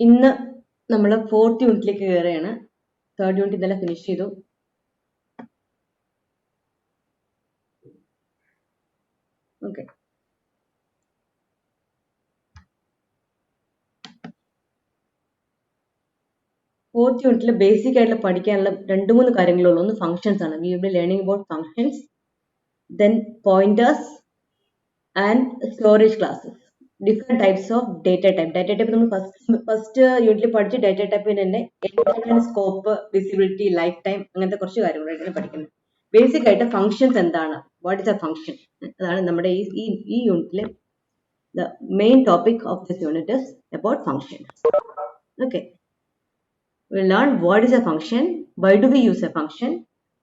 ഇന്ന് നമ്മൾ 4th യൂണിറ്റിലേക്ക് കയറുകയാണ്. 3rd യൂണിറ്റ് ഇന്നലെ ഫിനിഷ് ചെയ്തു. ഓക്കെ, ഫോർത്ത് യൂണിറ്റിൽ ബേസിക് ആയിട്ടുള്ള പഠിക്കാനുള്ള 2-3 കാര്യങ്ങളുള്ളൂ. ഒന്ന് ഫങ്ഷൻസ് ആണ്. We will be learning about functions, then pointers and storage classes. Different types of data type. Data type നമ്മൾ ഫസ്റ്റ് യൂണിറ്റിൽ പഠിച്ച ഡേറ്റ ടൈപ്പിന് തന്നെ എന്താണ് സ്കോപ്പ്, വിസിബിലിറ്റി, ലൈഫ് ടൈം, അങ്ങനത്തെ കുറച്ച് കാര്യങ്ങളായിട്ടാണ് പഠിക്കുന്നത്. ബേസിക് ആയിട്ട് ഫങ്ഷൻസ് എന്താണ്, വാട്ട് ഇസ് എ ഫങ്ഷൻ, അതാണ് നമ്മുടെ ഈ യൂണിറ്റിലെ the main topic of this unit is about functions. Okay, we'll learn what is a function, why do we use a function,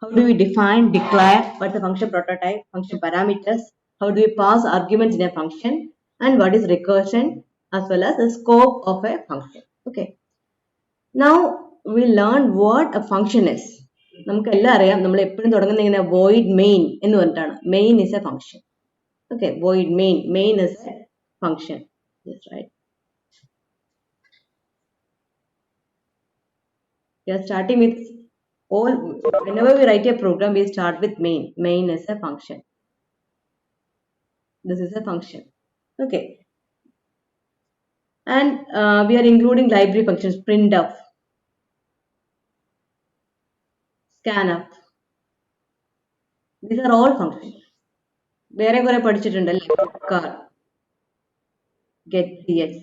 how do we define, declare, what's the function prototype, function parameters, how do we pass arguments in a function, and what is recursion, as well as the scope of a function. Okay, now we'll learn what a function is. നമുക്കെല്ലാം അറിയാം, നമ്മൾ എപ്പോഴും തുടങ്ങുന്ന ഇങ്ങനെ void main എന്ന് പറഞ്ഞിട്ടാണ്. Main is a function. Okay, void main is a function. Yes, right. We are starting with all. Whenever we write a program, we start with main. Main is a function. This is a function. Okay, and we are including library functions, printf, scanf. These are all functions. വേറെ കുറെ പഠിച്ചിട്ടുണ്ടല്ലേ, car, get th,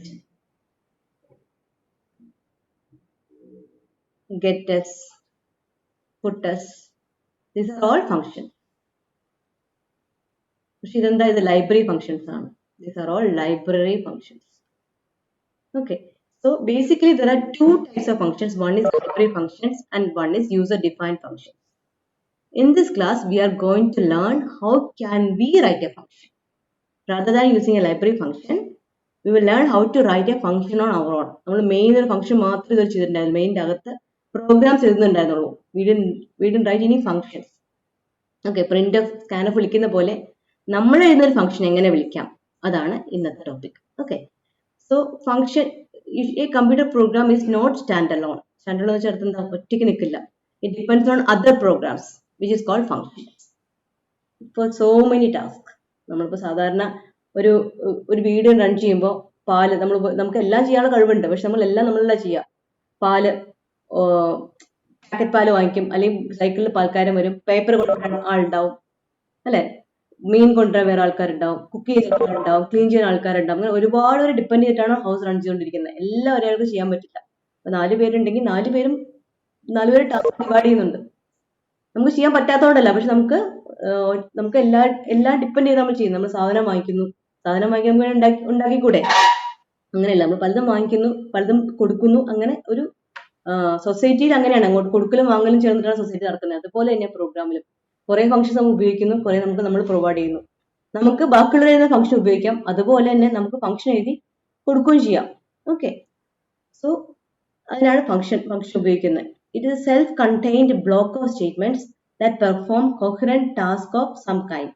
get s, put s. These are all functions. പക്ഷെ ഇതെന്താ, ഇത് library functions ആണ്. These are all library functions. Okay, so basically there are two types of functions. One is library functions and one is user defined functions. In this class we are going to learn how can we write a function. Rather than using a library function, we will learn how to write a function on our own. നമ്മൾ main ഒരു function മാത്രമേ ഇത് ചെയ്തിട്ടുണ്ടായിരുന്നു. മെയിൻ്റെ അകത്ത് programmes എഴുതുന്നുണ്ടായിരുന്നുള്ളൂ. we didn't write any functions. Okay, printf, scanf വിളിക്കുന്ന പോലെ നമ്മൾ എഴുതുന്ന ഒരു ഫംഗ്ഷൻ എങ്ങനെ വിളിക്കാം, അതാണ് ഇന്നത്തെ topic. Okay, so function, if a computer program is not standalone. Standalone വെച്ചാൽ അടുത്ത് എന്താ, ഒറ്റയ്ക്ക് നിൽക്കില്ല. It depends on other programs which is called functions for so many tasks. നമ്മളിപ്പോൾ സാധാരണ ഒരു വീഡിയോ റൺ ചെയ്യുമ്പോൾ പാല് നമുക്ക് എല്ലാം ചെയ്യാനുള്ള കഴിവുണ്ട്. പക്ഷെ നമ്മളെല്ലാം ചെയ്യുക. പാല്, പാക്കറ്റ് പാല് വാങ്ങിക്കും, അല്ലെങ്കിൽ സൈക്കിളിൽ പാൽക്കാരൻ വരും, പേപ്പർ കൊണ്ടുവരാൻ ആളുണ്ടാവും അല്ലെ, മീൻ കൊണ്ടുവരാൻ വേറെ ആൾക്കാരുണ്ടാവും, കുക്ക് ചെയ്യുന്ന ആൾക്കാരുണ്ടാവും, ക്ലീൻ ചെയ്യുന്ന ആൾക്കാരുണ്ടാവും. അങ്ങനെ ഒരുപാട് പേര് ഡിപ്പെൻഡ് ചെയ്തിട്ടാണ് ഹൗസ് റൺ ചെയ്തുകൊണ്ടിരിക്കുന്നത്. എല്ലാം ഒരാൾക്ക് ചെയ്യാൻ പറ്റില്ല. അപ്പൊ 4 പേരുണ്ടെങ്കിൽ 4 പേരും ടാസ്ക് ഡിവൈഡ് ചെയ്യുന്നുണ്ട്. നമുക്ക് ചെയ്യാൻ പറ്റാത്തതുകൊണ്ടല്ല, പക്ഷെ നമുക്ക് എല്ലാം ഡിപ്പെൻഡ് ചെയ്ത് നമ്മൾ ചെയ്യുന്നു. നമ്മൾ സാധനം വാങ്ങിക്കുമ്പോൾ ഉണ്ടാക്കിക്കൂടെ? അങ്ങനെയല്ല, നമ്മൾ പലതും വാങ്ങിക്കുന്നു, പലതും കൊടുക്കുന്നു. അങ്ങനെ ഒരു സൊസൈറ്റിയിൽ അങ്ങനെയാണ്, അങ്ങോട്ട് കൊടുക്കലും വാങ്ങലും ചേർന്നിട്ടാണ് സൊസൈറ്റി നടക്കുന്നത്. അതുപോലെ തന്നെ പ്രോഗ്രാമിലും കുറെ ഫംഗ്ഷൻസ് നമ്മൾ ഉപയോഗിക്കുന്നു, കുറെ നമ്മൾ പ്രൊവൈഡ് ചെയ്യുന്നു. നമുക്ക് ബാക്കിയുള്ള എഴുതുന്ന ഫംഗ്ഷൻ ഉപയോഗിക്കാം, അതുപോലെ തന്നെ നമുക്ക് ഫംഗ്ഷൻ എഴുതി കൊടുക്കുകയും ചെയ്യാം. ഓക്കെ, സോ അതിനാണ് ഫംഗ്ഷൻ ഉപയോഗിക്കുന്നത്. It is a self-contained block of statements that perform coherent task of some kind.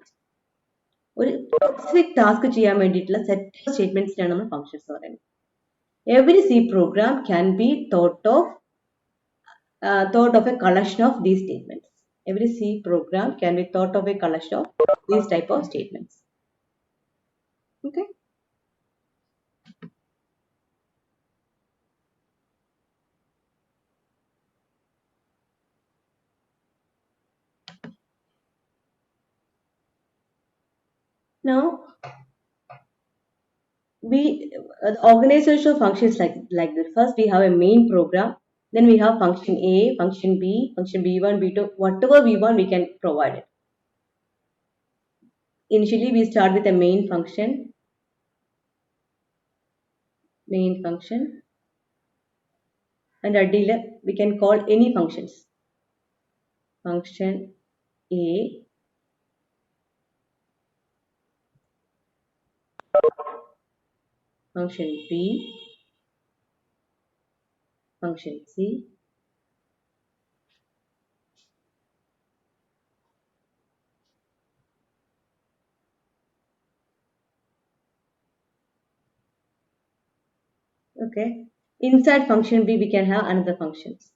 ഒരു സ്പെസിഫിക് ടാസ്ക് ചെയ്യാൻ വേണ്ടിയിട്ടുള്ള സെറ്റ് ഓഫ് സ്റ്റേറ്റ്മെന്റ്സിനാണ് നമ്മൾ ഫംഗ്ഷൻസ് എന്ന് പറയുന്നത്. Every C program can be thought of a collection of these statements. Every C program can be thought of a collection of these type of statements. Okay. Now, the organization of functions like this. First, we have a main program. Then we have function A, function B, function B1, B2. Whatever we want, we can provide it. Initially, we start with a main function. And until we can call any functions. Function A, function B, function C, okay, Inside function B, we can have another functions.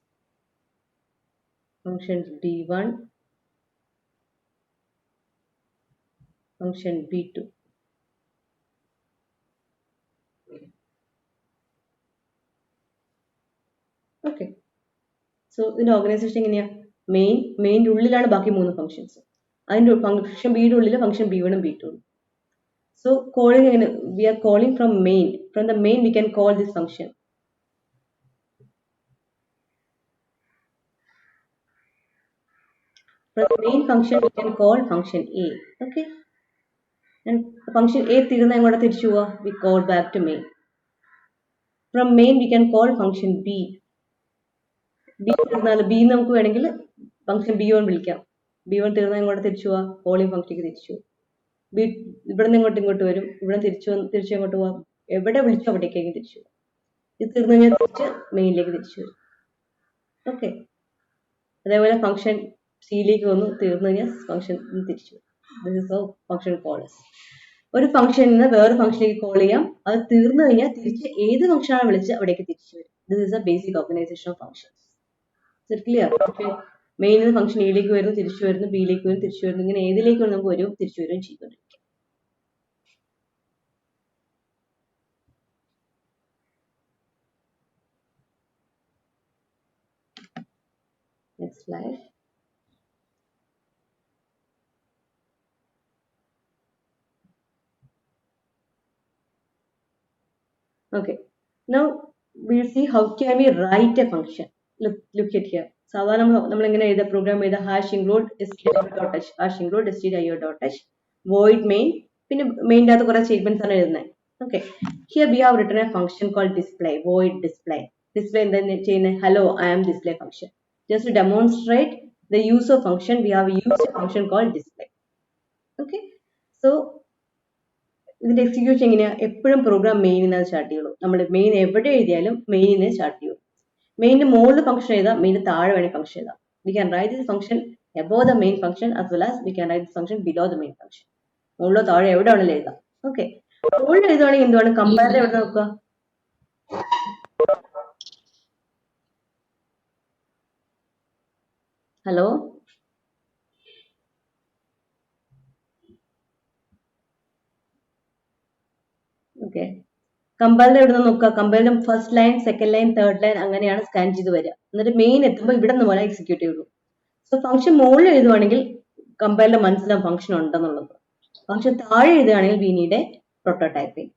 Function B1, function B2. Okay. So ഇതിന്റെ organisation എങ്ങനെയാ? മെയിൻ്റെ ഉള്ളിലാണ് ബാക്കി 3 functions. അതിന്റെ function ബിയുടെ ഉള്ളിൽ function B1 ഉം B2 ഉം. So calling, we are calling from main. From the main we can call this function. From the main function we can call function A. Okay. And function A തീർന്ന എങ്ങോട്ടാ തിരിച്ചു പോവാ? We call back to main. From main we can call function B. B തീർന്നാൽ B നമുക്ക് വേണമെങ്കിൽ function B1 വിളിക്കാം. B1 തീർന്നാൽ എങ്ങോട്ടാ തിരിച്ചു പോവാ? കോളിംഗ് ഫംഗ്ഷനിലേക്ക് തിരിച്ചു. ഇവിടെ നിന്ന് ഇങ്ങോട്ട് വരും. ഇവിടെ തിരിച്ചു എങ്ങോട്ട് പോവാം? എവിടെ വിളിച്ചോ അവിടേക്കായിരിക്കും തിരിച്ചു പോവാം. ഇത് തീർന്നു കഴിഞ്ഞാൽ തിരിച്ച് മെയിനിലേക്ക് തിരിച്ചു വരും. ഓക്കെ. അതേപോലെ ഫംഗ്ഷൻ സിയിലേക്ക് വന്നു, തീർന്നു കഴിഞ്ഞാൽ ഫംഗ്ഷൻ തിരിച്ചു വരും. This is how function calls. ഒരു ഫംഗ്ഷനിൽ നിന്ന് വേറെ ഫംഗ്ഷനിലേക്ക് കോൾ ചെയ്യാം. അത് തീർന്നു കഴിഞ്ഞാൽ തിരിച്ച് ഏത് ഫംഗ്ഷനാണ് വിളിച്ച് അവിടേക്ക് തിരിച്ചു വരും. This is a basic organisation of functions. Clear? മെയിനിൽ നിന്ന് ഫംഗ്ഷൻ എയിലേക്ക് വരുന്നു, തിരിച്ചു വരുന്നു, ബിയിലേക്ക് വരുന്നു, തിരിച്ചു വരുന്നു. ഇങ്ങനെ ഏതിലേക്ക് നമുക്ക് വരും, തിരിച്ചു വരികയും ചെയ്തുകൊണ്ടിരിക്കും. Next slide. Okay. Now we'll see how can we write a function. Look at here. സാധാരണ നമ്മൾ എങ്ങനെ എഴുതാ? പ്രോഗ്രാം എഴുതാ? Hash include stdio.h, hash include stdio.h, void main. പിന്നെ മെയിൻ്റെ അകത്ത് കുറെ സ്റ്റേറ്റ്മെന്റ്സ് ആണ് എഴുതുന്നത്. Okay. Here we have written a function called display, void display. Display എന്താ ചെയ്യുന്നത്? Hello, I am display function. Just to demonstrate the use of function, we have used a function called display. Okay. So ഇതിന്റെ execution എങ്ങനെയാ? എപ്പോഴും programme മെയിനിൽ നിന്ന് start ചെയ്യുള്ളൂ. നമ്മൾ main എവിടെ എഴുതിയാലും മെയിനിൽ നിന്ന് സ്റ്റാർട്ട് ചെയ്യും. മെയിനിന്റെ മുകളിൽ ഫംഗ്ഷൻ എഴുതാം, മെയിനിന്റെ താഴെ വേണേൽ ഫംഗ്ഷൻ എഴുതാം. We can write this function above the main function as well as we can write this function below the main function. മുകളിലോ താഴെ എവിടെ വേണമെങ്കിലും എഴുതാം. ഓക്കെ. മുകളിൽ എഴുതുവാണെങ്കിൽ എന്തുവാണ്? കമ്പയർ എവിടെ നോക്കുക? Hello, okay. കമ്പയറിൽ എവിടെ നിന്ന് നോക്കുക? കമ്പയറിലും first line, second line, third line അങ്ങനെയാണ് സ്കാൻ ചെയ്ത് വരിക. എന്നിട്ട് മെയിൻ എത്തുമ്പോൾ ഇവിടെ നിന്ന് പോലെ എക്സിക്യൂട്ട് ചെയ്യുള്ളൂ. സോ ഫംഗ്ഷൻ മുകളിൽ എഴുതുവാണെങ്കിൽ കമ്പയറിൽ മനസ്സിലാവും ഫംഗ്ഷൻ ഉണ്ടെന്നുള്ളത്. ഫംഗ്ഷൻ താഴെ എഴുതുകയാണെങ്കിൽ we need a prototyping.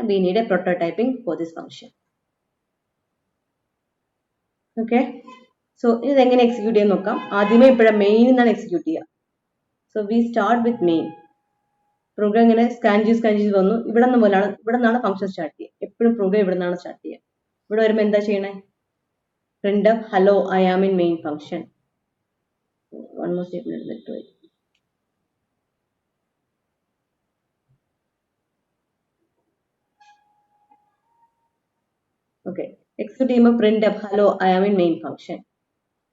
We need a prototyping for this function. Okay. So ഇതെങ്ങനെ എക്സിക്യൂട്ട് ചെയ്യാൻ നോക്കാം. ആദ്യമേ ഇപ്പോഴും മെയിൻ നിന്നാണ് എക്സിക്യൂട്ട് ചെയ്യുക. So we start with main. Program ഇങ്ങനെ സ്കാൻ ചെയ്ത് വന്നു. ഇവിടെ നിന്നാണ് ഫംഗ്ഷൻ സ്റ്റാർട്ട് ചെയ്യുക. എപ്പോഴും പ്രോഗ്രാം ഇവിടെ നിന്നാണ് സ്റ്റാർട്ട് ചെയ്യുക. ഇവിടെ വരുമ്പോൾ എന്താ ചെയ്യണേ? Print of hello I am in main function. One more statement. Okay. Execute ചെയ്യുമ്പോൾ print of hello I am in main function.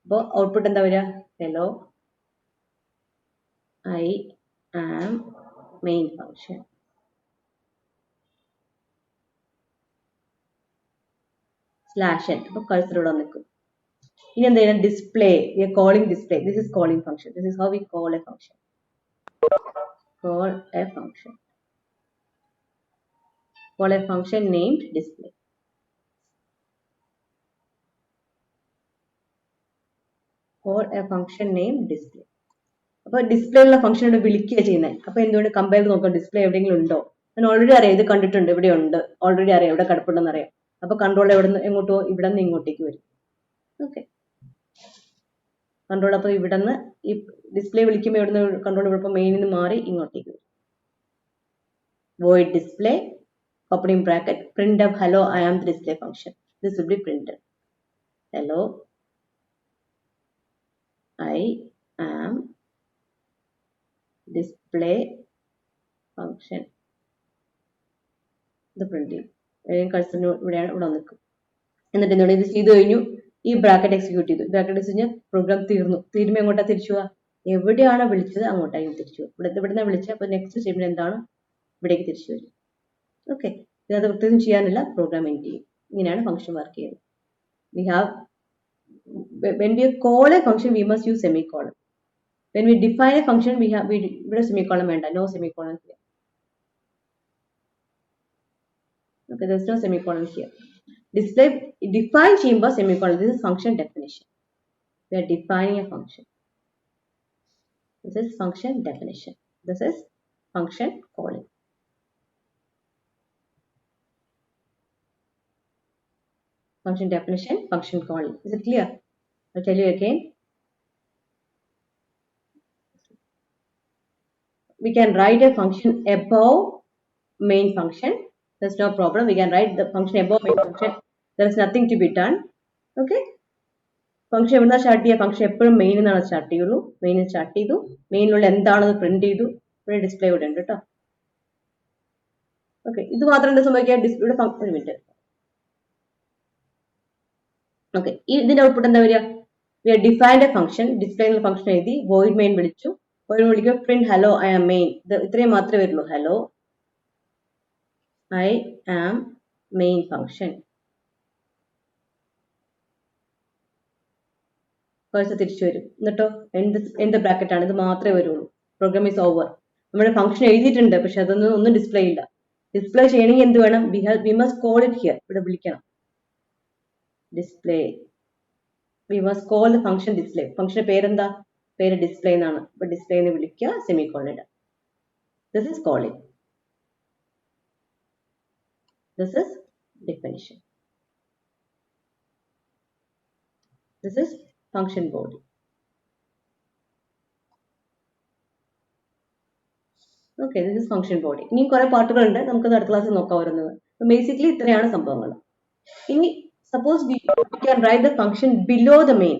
അപ്പോൾ ഔട്ട്പുട്ട് എന്താ വരിക? Hello I am main function. Slash n. അപ്പോൾ കഴ്സർ ഇവിടെ നിൽക്കും. ഇനി എന്താ ചെയ്യുക? Display. We are calling display. This is calling function. This is how we call a function. Call a function. Call a function named display. Call a function named display. അപ്പോൾ display ഉള്ള function ഇവിടെ വിളിക്കുക ചെയ്യുന്നത്. അപ്പോൾ എന്തുകൊണ്ട് compare ചെയ്ത് നോക്കാം display എവിടെയെങ്കിലും ഉണ്ടോ? ഞാൻ ഓൾറെഡി അറിയാം ഇത് കണ്ടിട്ടുണ്ട്, ഇവിടെ ഉണ്ട്, ഓൾറെഡി അറിയാം ഇവിടെ കിടപ്പുണ്ടെന്ന് അറിയാം. അപ്പോൾ കൺട്രോൾ എവിടെ നിന്ന് എങ്ങോട്ടോ? ഇവിടെ നിന്ന് ഇങ്ങോട്ടേക്ക് വരും. ഓക്കെ. കൺട്രോൾ അപ്പോൾ ഇവിടെ നിന്ന് ഈ ഡിസ്പ്ലേ വിളിക്കുമ്പോൾ ഇവിടെ നിന്ന് കൺട്രോൾ ഇവിടെ മെയിനിൽ നിന്ന് മാറി ഇങ്ങോട്ടേക്ക് വരും. void display opening bracket print of hello I am the display function. This will be printed. Hello I am display function. ഇത് പ്രിന്റ് ചെയ്യും. കഴ്സറിന് ഇവിടെയാണ് ഇവിടെ നിൽക്കും. എന്നിട്ട് എന്താണ് ഇത് ചെയ്ത് കഴിഞ്ഞു. ഈ ബ്രാക്കറ്റ് എക്സിക്യൂട്ട് ചെയ്തു. ബ്രാക്കറ്റ് വെച്ച് കഴിഞ്ഞാൽ പ്രോഗ്രാം തീരുമ്പോൾ എങ്ങോട്ടാ തിരിച്ചു പോവാ? എവിടെയാണ് വിളിച്ചത് അങ്ങോട്ടായിരിക്കും തിരിച്ചു പോകും. ഇവിടെ നിന്ന് വിളിച്ചത്. അപ്പോൾ നെക്സ്റ്റ് സ്റ്റേറ്റ്മെന്റ് എന്താണ്? ഇവിടേക്ക് തിരിച്ചു വരും. ഓക്കെ. ഇതിനകത്ത് പ്രത്യേകം ചെയ്യാനില്ല, പ്രോഗ്രാം എൻഡ് ചെയ്യും. ഇങ്ങനെയാണ് ഫംഗ്ഷൻ വർക്ക് ചെയ്യുന്നത്. We have, when we call a function, we must use semicolon. When we define a function, ഇവിടെ semicolon വേണ്ട, no semicolon here. Okay, there's no semicolon here. Define ചെയ്യുമ്പോൾ semicolon. This is function definition. We are defining a function. This is function definition. This is function calling. Function definition, function calling. Is it clear? I'll tell you again. We can write a function above main function. There's no problem. We can write the function above main function. There is nothing to be done. Okay. Function എവിടുന്നാ start ചെയ്യുക? Function എപ്പോഴും main എന്നാണ് start ചെയ്യുള്ളൂ. Main start ചെയ്തു, മെയിനിലുള്ള എന്താണെന്ന് print ചെയ്തു, ഇവിടെ display ഇവിടെ ഉണ്ട് കേട്ടോ. ഓക്കെ, ഇത് മാത്രം എന്താ സംഭവിക്കുക? ഡിസ്പ്ലേയുടെ ഒരു മിനിറ്റ്. ഓക്കെ, ഇതിന്റെ ഔട്ട്പുട്ട് എന്താ വരിക? We are defined a function, display എന്നുള്ള ഫംഗ്ഷൻ എഴുതി, വോയിഡ് മെയിൻ വിളിച്ചു, വോയിഡ് വിളിക്കുക print hello I am main. ഇത്രയും മാത്രമേ വരുള്ളൂ. Hello I am main function. തിരിച്ചു വരും. എന്നിട്ടോ എന്ത് ബ്രാക്കറ്റ് ആണ്? ഇത് മാത്രമേ വരുള്ളൂ. Program is over. നമ്മുടെ ഫംഗ്ഷൻ എഴുതിയിട്ടുണ്ട്, പക്ഷെ ഒന്നും ഡിസ്പ്ലേ ഇല്ല. ഡിസ്പ്ലേ ചെയ്യണമെങ്കിൽ എന്ത് വേണം? We must call it here. ഇവിടെ വിളിക്കണം display. We must call the function display. ഫംഗ്ഷന്റെ പേരെന്താ? പേര് ഡിസ്പ്ലേ എന്നാണ്. ഇപ്പൊ ഡിസ്പ്ലേ എന്ന് വിളിക്കുക, സെമിക്കോളൻ ഇടുക. This is calling. This is definition. This is function body. Okay, this is function body. ഇനി കുറെ പാർട്ടുകളുണ്ട്, നമുക്ക് അടുത്ത ക്ലാസ്സിൽ നോക്കാം ഓരോന്നത്. ബേസിക്കലി ഇത്രയാണ് സംഭവങ്ങൾ. ഇനി suppose we can write the function below the main.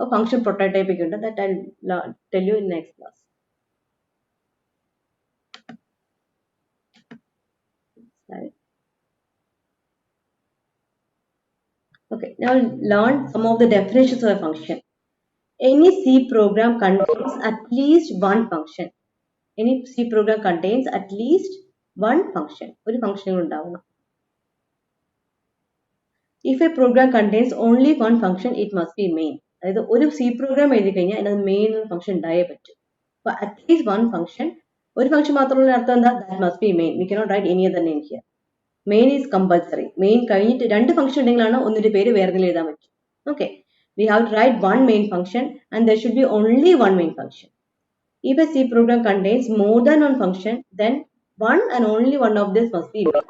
A function prototype ഉണ്ട്, that I'll tell you in next class. Okay, now learn some of the definitions of a function. Any C program contains at least one function. Any C program contains at least one function. ഒരു function ഉണ്ടാവണം. If a program contains only one function, it must be main. അതായത് ഒരു C program എഴുതി കഴിഞ്ഞാൽ അതിനകത്ത് main എന്ന function ഉണ്ടായേ പറ്റും. അപ്പൊ at least one function, ഒരു ഫംഗ്ഷൻ മാത്രമുള്ള അർത്ഥം എന്താ? That must be main. We cannot write any other name here. Main is compulsory. Main കഴിഞ്ഞിട്ട് രണ്ട് ഫംഗ്ഷൻ ഉണ്ടെങ്കിലാണ് ഒന്നിന്റെ പേര് വേറെ എഴുതാൻ പറ്റും. Okay, we have to write one main function and there should be only one main function. If a C program contains more than one function, then one and only one of this must be main.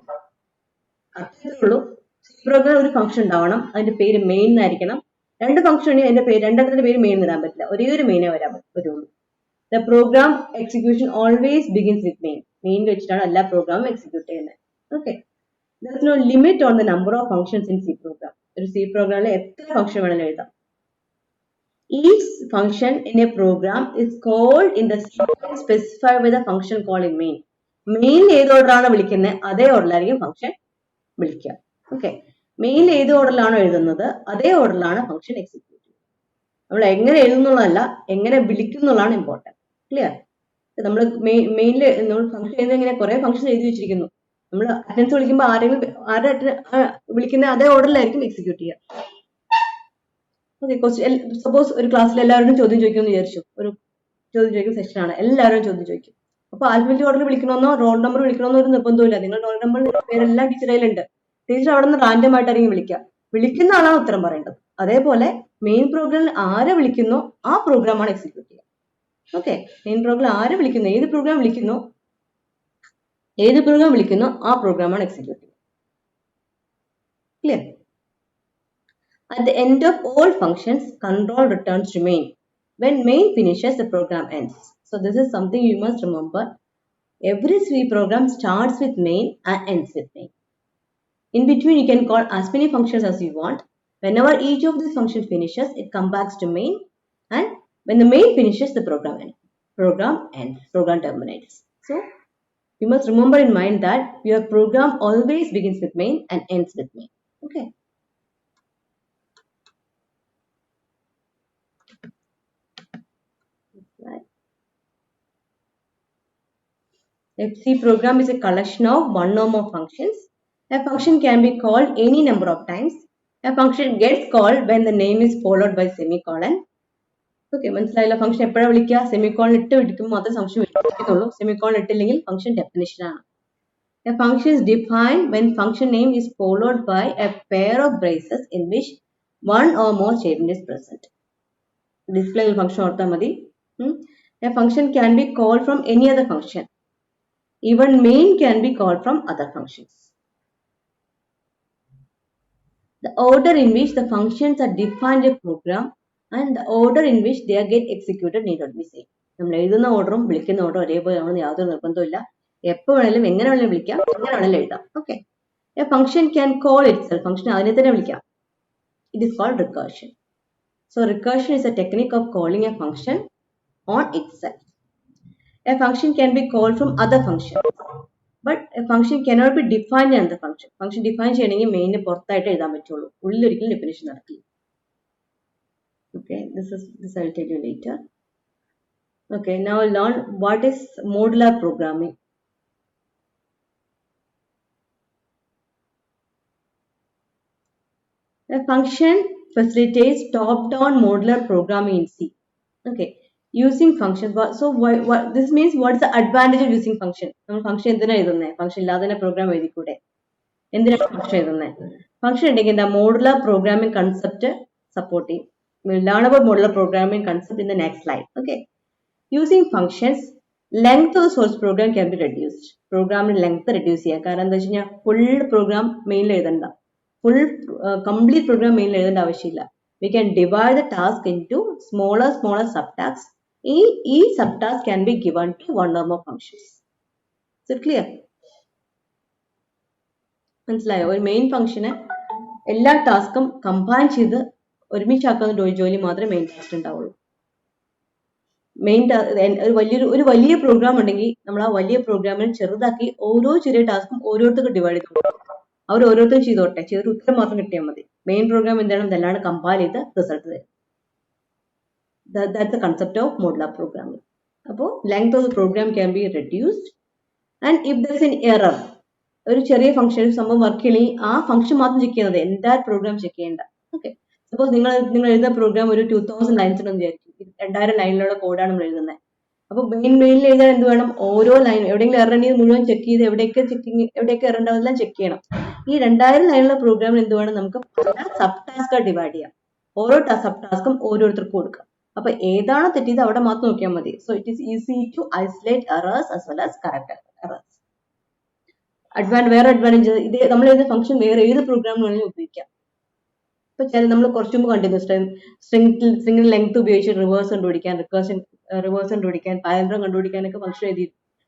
അത്രേ ഉള്ളൂ. C program ഒരു function ഉണ്ടാവണം, അതിന്റെ പേര് main എന്നായിരിക്കണം. രണ്ട് function ഉണ്ടെങ്കിൽ അതിന്റെ പേര് രണ്ടെണ്ണത്തിന്റെ പേര് മെയിൻ ഇടാൻ പറ്റില്ല, ഒരേ ഒരു മെയിനേ വരുള്ളൂ. The program execution always begins with main. Main വെച്ചിട്ടാണ് എല്ലാ പ്രോഗ്രാമും എക്സിക്യൂട്ട് ചെയ്യുന്നത്. Okay. There is no limit on the number of functions in C program. ഒരു C പ്രോഗ്രാമിൽ എത്ര ഫംഗ്ഷൻ വേണമെങ്കിലും എഴുതാം. Each function in a program is called in the sequence specified by the function called in main. Main ഏത് ഓർഡറാണ് വിളിക്കുന്നത് അതേ ഓർഡറിലായിരിക്കും function വിളിക്കുക. Okay, main ഏത് ഓർഡറിലാണോ എഴുതുന്നത് അതേ ഓർഡറിലാണ് ഫംഗ്ഷൻ എക്സിക്യൂട്ട് ചെയ്യുന്നത്. നമ്മൾ എങ്ങനെ എഴുതുന്നുള്ളതല്ല, എങ്ങനെ വിളിക്കുന്നുള്ളതാണ് ഇമ്പോർട്ടൻറ്റ്. ക്ലിയർ? നമ്മൾ മെയിനിൽ നമ്മൾ ഫംഗ്ഷൻ എഴുതുന്നത് ഇങ്ങനെ കുറെ ഫംഗ്ഷൻ എഴുതി വെച്ചിരിക്കുന്നു. നമ്മൾ അറ്റൻഡൻസ് വിളിക്കുമ്പോൾ വിളിക്കുന്ന അതേ ഓർഡറിലായിരിക്കും എക്സിക്യൂട്ട് ചെയ്യുക. ഓക്കെ, സപ്പോസ് ഒരു ക്ലാസ്സിൽ എല്ലാവരും ചോദ്യം ചോദിക്കുമെന്ന് വിചാരിച്ചു. ഒരു ചോദ്യം ചോദിക്കുന്ന സെക്ഷനാണ്, എല്ലാവരും ചോദ്യം ചോദിക്കും. അപ്പൊ ആൽഫബറ്റിക് ഓർഡർ വിളിക്കണമെന്നോ റോൾ നമ്പർ വിളിക്കണമെന്നോ ഒരു നിർബന്ധമില്ല. നിങ്ങൾ റോൾ നമ്പർ പേരെല്ലാം ടീച്ചറയിലുണ്ട്. ടീച്ചർ അവിടെ നിന്ന് റാൻഡം ആയിട്ടായിരിക്കും വിളിക്കുന്ന ആളാണ് ഉത്തരം പറയേണ്ടത്. അതേപോലെ മെയിൻ പ്രോഗ്രാമിൽ ആരെ വിളിക്കുന്നോ ആ പ്രോഗ്രാമാണ് എക്സിക്യൂട്ട് ചെയ്യുക. ഓക്കെ, മെയിൻ പ്രോഗ്രാം ആരെ വിളിക്കുന്നു, ഏത് പ്രോഗ്രാം വിളിക്കുന്നോ ആ പ്രോഗ്രാമാണ് എക്സിക്യൂട്ട് ചെയ്യുക. Clear? At the end of all functions, control returns to main. When main finishes, the program ends. So this is something you must remember. Every C program starts with main and ends with main. In between, you can call as many functions as you want. Whenever each of these functions finishes, it comes back to main. And when the main finishes, the program ends. Program terminates. So you must remember in mind that your program always begins with main and ends with main. Okay. A C program is a collection of one or more functions. A function can be called any number of times. A function gets called when the name is followed by semicolon. Okay, മനസ്സിലായില്ല? Function എപ്പോഴാണ് വിളിക്കുക? Semicolon ഇട്ട് വിളിക്കുമ്പോൾ മാത്രമേ function വിളിക്കുള്ളൂ. Semicolon ഇട്ടില്ലെങ്കിൽ function definition ആണ്. A function is defined when function name is followed by a pair of braces in which one or more statement is present. Display function ഓർത്താൽ മതി. A function can be called from any other function. Even main can be called from other functions. The order in which the functions are defined in a program and the order in which they get executed need not be same. നമ്മൾ എഴുതുന്ന ഓർഡറും വിളിക്കുന്ന ഓർഡറും ഒരേപോലെ ആണെന്ന് യാതൊരു നിർബന്ധമില്ല. എപ്പോൾ വേണമെങ്കിലും എങ്ങനെ വേണമെങ്കിലും വിളിക്കാം, എങ്ങനെ വേണമെങ്കിലും എഴുതാം. Okay, a function can call itself. Function അതിനെ തന്നെ വിളിക്കാം. It is called recursion. So recursion is a technique of calling a function on itself. A function can be called from other function, but a function cannot be defined in the function. Function define ചെയ്യണമെങ്കിൽ മെയിനിന് പുറത്തായിട്ട് എഴുതാൻ പറ്റുള്ളൂ, ഉള്ളിലൊരിക്കലും definition നടക്കില്ല. Okay, this I'll tell you later. Okay, now learn what is modular programming. A function facilitates top-down modular programming in C. Okay, using functions. So what this means? What is the advantage of using function? Function എന്തിനാ എഴുതുന്നത്? Function ഇല്ലാതെ തന്നെ programme എഴുതിക്കൂടെ? എന്തിനാണ് function എഴുതുന്നത്? Function ഉണ്ടെങ്കിൽ എന്താ? Modular programming concept support ചെയ്യും. We'll learn about modular programming concept in the next slide. Okay, using functions, length of the source program can be reduced. Program length reduce ചെയ്യാം. കാരണം എന്താ വെച്ച് കഴിഞ്ഞാൽ ഫുൾ പ്രോഗ്രാം മെയിനിൽ എഴുതണ്ട, ഫുൾ കംപ്ലീറ്റ് പ്രോഗ്രാം മെയിനിൽ എഴുതേണ്ട ആവശ്യമില്ല. We can divide the task into smaller subtasks. Each subtask can be given to one or more functions. Is it clear? മനസ്സിലായോ? ഒരു മെയിൻ ഫംഗ്ഷന് എല്ലാ ടാസ്കും കമ്പൈൻ ചെയ്ത് ഒരുമിച്ചാക്കുന്ന ജോലി മാത്രമേ മെയിൻ ടാസ്ക് ഉണ്ടാവുള്ളൂ. ഒരു വലിയ പ്രോഗ്രാം ഉണ്ടെങ്കിൽ നമ്മൾ ആ വലിയ പ്രോഗ്രാമിനെ ചെറുതാക്കി ഓരോ ചെറിയ ടാസ്കും ഓരോരുത്തർക്ക് ഡിവൈഡ് ചെയ്ത് കൊടുക്കും. അവർ ഓരോരുത്തരും ചെയ്തോട്ടെ, ചെറിയ ഉത്തരം മാത്രം കിട്ടിയാൽ മതി. മെയിൻ പ്രോഗ്രാം എന്താണ്? ഇതെല്ലാം കമ്പൈൽ ചെയ്ത് റിസൾട്ട് തരും. That's the concept of modular programming. അപ്പോൾ length of the program can be reduced, and if there is an error, ഒരു ചെറിയ ഫംഗ്ഷൻ സംഭവം വർക്ക് ചെയ്യണമെങ്കിൽ ആ ഫംഗ്ഷൻ മാത്രം ചെക്ക് ചെയ്യുന്നത്, എൻ്റെ പ്രോഗ്രാം ചെക്ക് ചെയ്യേണ്ട. ഓക്കെ, സപ്പോസ് നിങ്ങൾ എഴുതുന്ന പ്രോഗ്രാം ഒരു 2000 ലൈൻസ് ഉണ്ടെന്ന് വിചാരിക്കും. 2000 ലൈനിലുള്ള കോഡാണ് നമ്മൾ എഴുതുന്നത്. അപ്പോൾ മെയിനിൽ എഴുതാൻ എന്ത് വേണം? ഓരോ ലൈൻ എവിടെയെങ്കിലും എറർ ഉണ്ടെങ്കിൽ മുഴുവൻ ചെക്ക് ചെയ്ത് എവിടെയൊക്കെ എറർ ഉണ്ടാവും എല്ലാം ചെക്ക് ചെയ്യണം. ഈ 2000 ലൈനിലുള്ള പ്രോഗ്രാമിൽ എന്ത് വേണം? നമുക്ക് പല സബ് ടാസ്ക് ഡിവൈഡ് ചെയ്യാം. ഓരോ സബ് ടാസ്കും ഓരോരുത്തർക്കും കൊടുക്കാം. അപ്പൊ ഏതാണ് തെറ്റിയത് അവിടെ മാത്രം നോക്കിയാൽ മതി. So it is easy to isolate errors as well as correct errors. വേറെ അഡ്വാൻറ്റേജ്, ഇത് നമ്മൾ എഴുതുന്ന ഫംഗ്ഷൻ വേറെ ഏത് പ്രോഗ്രാമിന് വേണമെങ്കിലും ഉപയോഗിക്കാം. ഇപ്പൊ നമ്മൾ കുറച്ചു മുമ്പ് കണ്ടിരുന്നു, സ്ട്രിംഗിൽ ലെങ്ത് ഉപയോഗിച്ച് റിവേഴ്സ് കണ്ടുപിടിക്കാൻ പാരഗ്രാം കണ്ടുപിടിക്കാനൊക്കെ ഫംഗ്ഷൻ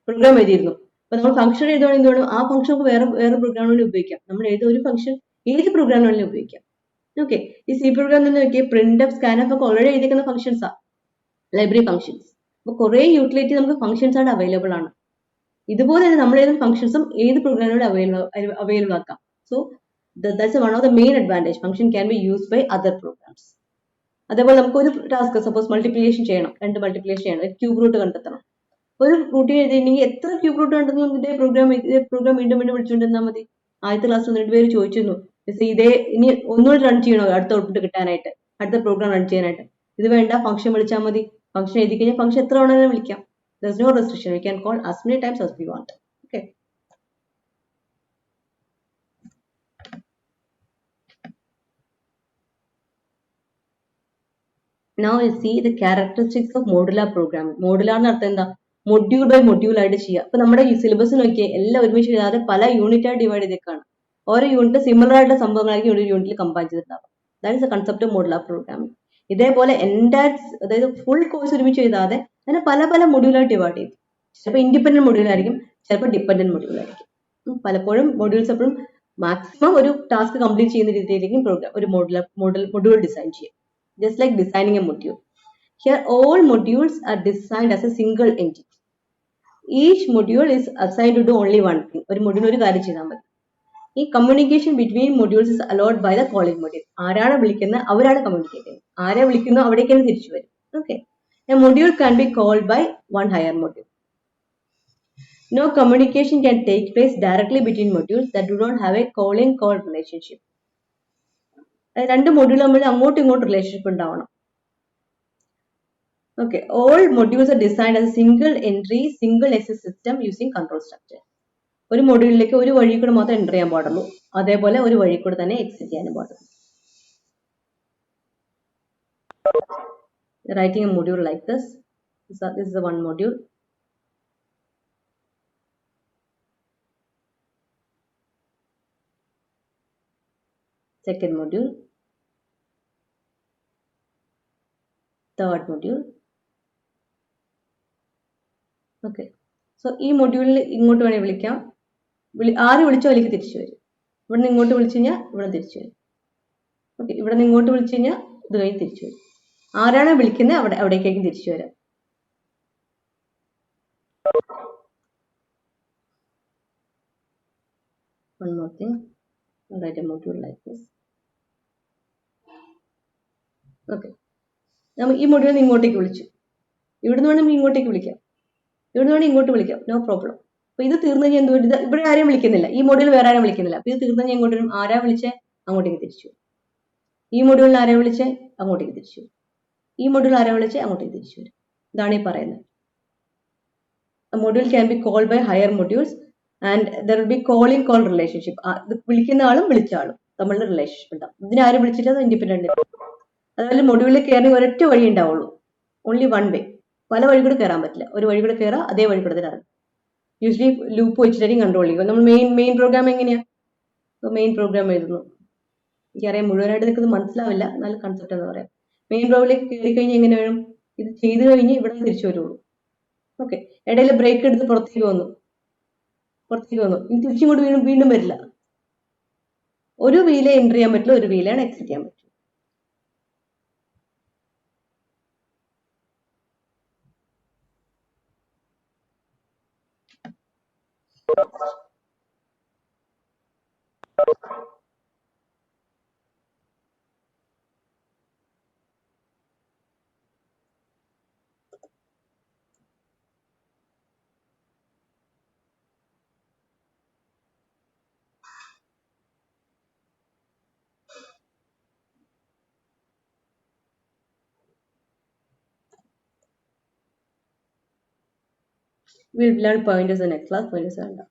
പ്രോഗ്രാം എഴുതിയിരുന്നു. അപ്പൊ നമ്മൾ ഫംഗ്ഷൻ എഴുതുകയാണെങ്കിൽ എന്ത് വേണം? ആ ഫംഗ്ഷൻ വേറെ പ്രോഗ്രാമിന് ഉപയോഗിക്കാം. നമ്മൾ എഴുതുന്ന ഒരു ഫംഗ്ഷൻ ഏത് പ്രോഗ്രാമിന് വേണമെങ്കിലും ഉപയോഗിക്കാം. ഓക്കെ, ഈ സി പ്രോഗ്രാം തന്നെ നോക്കിയാൽ പ്രിന്റ് എഫ്, സ്കാൻ എഫ് ഒക്കെ ഓൾറെഡി എഴുതിക്കുന്ന ഫംഗ്ഷൻസാ, ലൈബ്രറി ഫംഗ്ഷൻസ്. അപ്പൊ കുറെ യൂട്ടിലിറ്റി നമുക്ക് ഫംഗ്ഷൻസ് ആണ് അവൈലബിൾ ആണ്. ഇതുപോലെ തന്നെ നമ്മൾ ഏത് ഫംഗ്ഷൻസും ഏത് പ്രോഗ്രാമിലൂടെ അവൈലബിൾ ആക്കാം. So that's one of the main advantage. Function can be used by other programs. അതേപോലെ നമുക്ക് ഒരു ടാസ്ക് സപ്പോസ് മൾട്ടിപ്ലിക്കേഷൻ ചെയ്യണം, 2 മൾട്ടിപ്ലിക്കേഷൻ ചെയ്യണം, ഒരു ക്യൂബ് റൂട്ട് കണ്ടെത്തണം. ഒരു റൂട്ടിന് എഴുതിയിട്ടുണ്ടെങ്കിൽ എത്ര ക്യൂബ് റൂട്ട് കണ്ടെത്തുന്നു ഇതേ പ്രോഗ്രാം വീണ്ടും വിളിച്ചുകൊണ്ടിരുന്നാൽ മതി. ആദ്യത്തെ ക്ലാസ് 2 പേര് ചോദിച്ചിരുന്നു, ഇതേ ഇനി ഒന്നുകൂടി റൺ ചെയ്യണോ അടുത്ത ഔട്ട്പുട്ട് കിട്ടാനായിട്ട്, അടുത്ത പ്രോഗ്രാം റൺ ചെയ്യാനായിട്ട്? ഇത് വേണ്ട, ഫംഗ്ഷൻ വിളിച്ചാൽ മതി. ഫംഗ്ഷൻ എഴുതി കഴിഞ്ഞാൽ ഫംഗ്ഷൻ എത്ര വേണമെങ്കിലും വിളിക്കാം. There is no restriction. We can call as many times as we want. Okay. Now we see the characteristics of modular programming. Modular എന്ന് അർത്ഥം എന്താ? മൊഡ്യൂൾ ബൈ മൊഡ്യൂൾ ആയിട്ട് ചെയ്യുക. അപ്പൊ നമ്മുടെ ഈ സിലബസ് നോക്കിയാൽ എല്ലാം ഒരുമിച്ച് എഴുതാതെ പല യൂണിറ്റ് ആയിട്ട് ഡിവൈഡ് ചെയ്തേക്കാണ്. ഓരോ യൂണിറ്റ് സിമിലർ ആയിട്ടുള്ള സംഭവങ്ങളായിരിക്കും ഒരു യൂണിറ്റിൽ കമ്പൈൻ ചെയ്തിട്ടുണ്ടാവും. That is the concept of modular programming. ഇതേപോലെ അതായത് ഫുൾ കോഴ്സ് ഒരുമിച്ച് എഴുതാതെ അതിനെ പല പല മൊഡ്യൂളായിട്ട് ഡിവൈഡ് ചെയ്തു. ചിലപ്പോൾ ഇൻഡിപെൻഡന്റ് മൊഡ്യൂൾ ആയിരിക്കും, ചിലപ്പോൾ ഡിപെൻഡന്റ് മൊഡ്യൂൾ ആയിരിക്കും. പലപ്പോഴും മൊഡ്യൂൾസ് എപ്പോഴും മാക്സിമം ഒരു ടാസ്ക് കംപ്ലീറ്റ് ചെയ്യുന്ന രീതിയിലേക്കും ഒരു മൊഡ്യൂൾ ഡിസൈൻ ചെയ്യും. Just like designing a module. Here all modules are designed as a single entity. Each module is assigned to do only one thing. ഒരു module ഒരു കാര്യം ചെയ്താൽ മതി. ഈ communication between modules is allowed by the calling module. ആരാണ് വിളിക്കുന്നത് അവരാണ് communicate ചെയ്യുന്നത്. ആരെ വിളിക്കുന്നു അവിടേക്കാണ് തിരിച്ചു വരും. Okay, a module can be called by one higher module. No communication can take place directly between modules that do not have a calling call relationship. രണ്ട് മൊഡ്യൂൾ തമ്മിൽ അങ്ങോട്ടും ഇങ്ങോട്ടും റിലേഷൻഷിപ്പ് ഉണ്ടാവണം. Okay, all modules are designed as a single entry, single access system using control structure. ഒരു മൊഡ്യൂളിലേക്ക് ഒരു വഴി കൂടെ മാത്രം എൻ്റർ ചെയ്യാൻ പാടുള്ളൂ, അതേപോലെ ഒരു വഴി കൂടെ തന്നെ എക്സിറ്റ് ചെയ്യാനും പാടുള്ളൂ. Writing a module like this. This is the one module. Second module. Third module. Okay. So ഈ മൊഡ്യൂളിൽ ഇങ്ങോട്ട് വേണേൽ വിളിക്കാം. ആര് വിളിച്ചോ അതിലേക്ക് തിരിച്ചു വരും. ഇവിടെ നിന്ന് ഇങ്ങോട്ട് വിളിച്ചു കഴിഞ്ഞാൽ ഇവിടെ തിരിച്ചു വരും. ഓക്കെ, ഇവിടെ നിന്ന് ഇങ്ങോട്ട് വിളിച്ചു കഴിഞ്ഞാൽ ഇത് കഴിഞ്ഞ് തിരിച്ചു വരും. ആരാണ് വിളിക്കുന്നത് അവിടേക്കായിരിക്കും തിരിച്ചു വരാം. One more thing. I'll write a module like this. Okay. നമ്മൾ ഈ മൊഡ്യൂളിൽ ഇങ്ങോട്ടേക്ക് വിളിച്ചു. ഇവിടുന്ന് വേണമെങ്കിൽ ഇങ്ങോട്ടേക്ക് വിളിക്കാം, ഇവിടുന്ന് വേണമെങ്കിൽ ഇങ്ങോട്ട് വിളിക്കാം, നോ പ്രോബ്ലം. അപ്പൊ ഇത് തീർന്നു കഴിഞ്ഞാൽ എന്തുകൊണ്ട് ഇവിടെ ആരെയും വിളിക്കുന്നില്ല, ഈ മൊഡ്യൂൾ വേറെ ആരും വിളിക്കുന്നില്ല. അപ്പൊ ഇത് തീർന്നു കഴിഞ്ഞാൽ ഇങ്ങോട്ട് വരും, ആരാ വിളിച്ചേ അങ്ങോട്ടേക്ക് തിരിച്ചു. ഈ മൊഡ്യൂളിൽ ആരാ വിളിച്ചേ അങ്ങോട്ടേക്ക് തിരിച്ചു. ഈ മൊഡ്യൂൾ ആരാ വിളിച്ചേ അങ്ങോട്ടേക്ക് തിരിച്ചു വരും. ഇതാണ് ഈ പറയുന്നത്. Module can be called by higher modules and there will be calling call relationship. ഇത് വിളിക്കുന്ന ആളും വിളിച്ച ആളും തമ്മിലുള്ള റിലേഷൻഷിപ്പ് ഉണ്ടാവും. ഇതിനാരും വിളിച്ചിട്ട് അത് ഇൻഡിപെൻഡന്റ്. അതുപോലെ മൊഡ്യൂളിൽ കയറി ഒരൊറ്റ വഴി ഉണ്ടാവുള്ളൂ, ഓൺലി വൺ വേ. പല വഴി കൂടെ കയറാൻ പറ്റില്ല. ഒരു വഴി കൂടെ കയറാം, അതേ വഴി കൂടെ തന്നെ ഇറങ്ങും. യൂഷ്വലി ലൂപ്പ് വെച്ചിട്ടായിരിക്കും കൺട്രോൾ ചെയ്യുക. നമ്മൾ മെയിൻ പ്രോഗ്രാം എങ്ങനെയാ, മെയിൻ പ്രോഗ്രാം എഴുതുന്നു. എനിക്കറിയാം മുഴുവനായിട്ട് നിങ്ങൾക്ക് മനസ്സിലാവില്ല, എന്നാലും കൺസെപ്റ്റ് എന്ന് പറയാം. മെയിൻ പ്രോഗ്രാമിലേക്ക് കയറി കഴിഞ്ഞാൽ എങ്ങനെ വേണം, ഇത് ചെയ്ത് കഴിഞ്ഞ് ഇവിടെ തിരിച്ചു വരുള്ളൂ. ഓക്കെ, ഇടയിൽ ബ്രേക്ക് എടുത്ത് പുറത്തേക്ക് വന്നു, ഇനി തിരിച്ചിങ്ങോട്ട് വീണ്ടും വരില്ല. ഒരു വീലേ എൻ്റർ ചെയ്യാൻ പറ്റില്ല, ഒരു വീലാണ് എക്സിറ്റ് ചെയ്യാൻ പറ്റും. We'll learn pointers in next class. Pointers are done.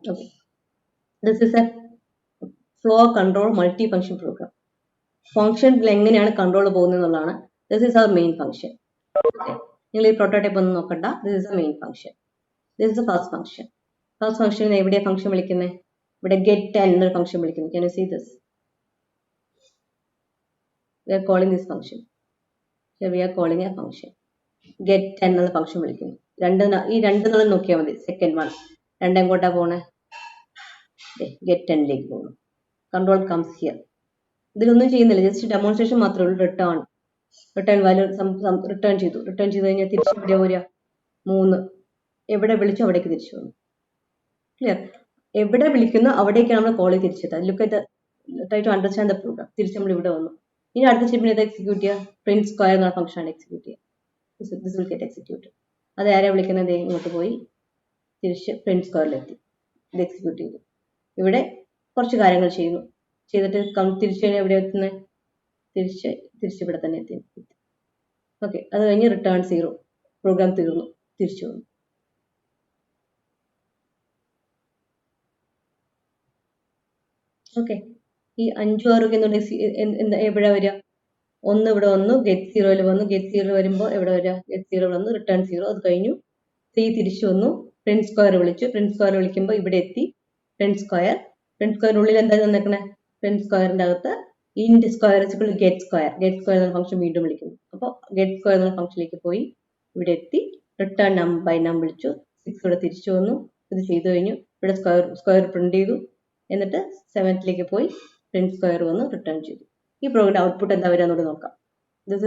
Okay, this is a flow control multi-function program. Function എങ്ങനെയാണ് കൺട്രോൾ പോകുന്നത് എന്നുള്ളതാണ്. This is our main function. Okay, നിങ്ങൾ ഈ പ്രോട്ടോടൈപ്പ് ഒന്നും നോക്കണ്ട. This is the main function. This is the first function. First function എവിടെയാണ് function വിളിക്കുന്നത്? ഇവിടെ get എന്നൊരു ഫംഗ്ഷൻ വിളിക്കുന്നു. Can you see this? We are calling this function. Here we are calling a function. Get എന്നുള്ള function വിളിക്കുന്നു. ഈ രണ്ടെണ്ണം നോക്കിയാൽ മതി. സെക്കൻഡ് വൺ എങ്ങോട്ടാ പോണേ? get 10ലേക്ക് പോകുന്നു. Control comes here. ഇതിലൊന്നും ചെയ്യുന്നില്ല, ജസ്റ്റ് ഡെമോൺസ്ട്രേഷൻ മാത്രമേ ഉള്ളൂ. റിട്ടേൺ വാല്യൂ റിട്ടേൺ ചെയ്തു കഴിഞ്ഞാൽ തിരിച്ച് എവിടെ വരിക? 3. എവിടെ വിളിച്ചോ അവിടേക്ക് തിരിച്ചു വന്നു. ക്ലിയർ? എവിടെ വിളിക്കുന്നു അവിടേക്കാണ് നമ്മൾ കോൾ തിരിച്ചെത്തുക. Look at try to understand the program. തിരിച്ച് നമ്മൾ ഇവിടെ വന്നു. ഇനി അടുത്ത സ്റ്റെപ്പിന് ഇത് എക്സിക്യൂട്ട് ചെയ്യുക. പ്രിന്റ് സ്ക്വയർ എന്ന ഫംഗ്ഷനാണ് എക്സിക്യൂട്ട് ചെയ്യുക. This will get execute. അത് ആരാ വിളിക്കുന്നത്? ഇങ്ങോട്ട് പോയി തിരിച്ച് പ്രിന്റ് സ്ക്വയറിലെത്തി. ഇത് എക്സിക്യൂട്ട് ചെയ്തു. ഇവിടെ കുറച്ച് കാര്യങ്ങൾ ചെയ്യുന്നു. ചെയ്തിട്ട് തിരിച്ചു കഴിഞ്ഞാൽ എവിടെ എത്തുന്നത്? തിരിച്ച് ഇവിടെ തന്നെ എത്തി. ഓക്കെ, അത് കഴിഞ്ഞ് റിട്ടേൺ 0. പ്രോഗ്രാം തീർന്നു, തിരിച്ചു വന്നു. ഓക്കെ, ഈ 5 6 എന്നുണ്ടെങ്കിൽ എവിടെ വരിക? 1 ഇവിടെ വന്നു, ഗെറ്റ് 0യിൽ വന്നു. ഗെറ്റ് 0 വരുമ്പോൾ എവിടെ വരിക? ഗെറ്റ് 0 വന്നു, റിട്ടേൺ 0. അത് കഴിഞ്ഞു 3 തിരിച്ചു വന്നു. പ്രിന്റ് സ്ക്വയർ വിളിച്ചു. പ്രിന്റ് സ്ക്വയർ വിളിക്കുമ്പോൾ ഇവിടെ എത്തി. പ്രിന്റ് സ്ക്വയറിനുള്ളിൽ എന്താ തന്നേക്കണേ? പ്രിന്റ് സ്ക്വയറിന്റെ അകത്ത് ഇൻഡ് സ്ക്വയർ ഗെറ്റ് സ്ക്വയർ എന്ന ഫംഗ്ഷൻ വീണ്ടും വിളിക്കുന്നു. അപ്പോൾ ഗെറ്റ് സ്ക്വയർ എന്ന ഫംഗ്ഷനിലേക്ക് പോയി ഇവിടെ എത്തി. റിട്ടേൺ ബൈ നം വിളിച്ചു. 6 ഇവിടെ തിരിച്ചു വന്നു. ഇത് ചെയ്തു കഴിഞ്ഞു. ഇവിടെ സ്ക്വയർ പ്രിന്റ് ചെയ്തു. എന്നിട്ട് 7th പോയി പ്രിന്റ് സ്ക്വയർ വന്നു, റിട്ടേൺ ചെയ്തു. ഈ പ്രോഗ്രാം ഔട്ട്പുട്ട് എന്താ വരിക എന്നോട് നോക്കാം. This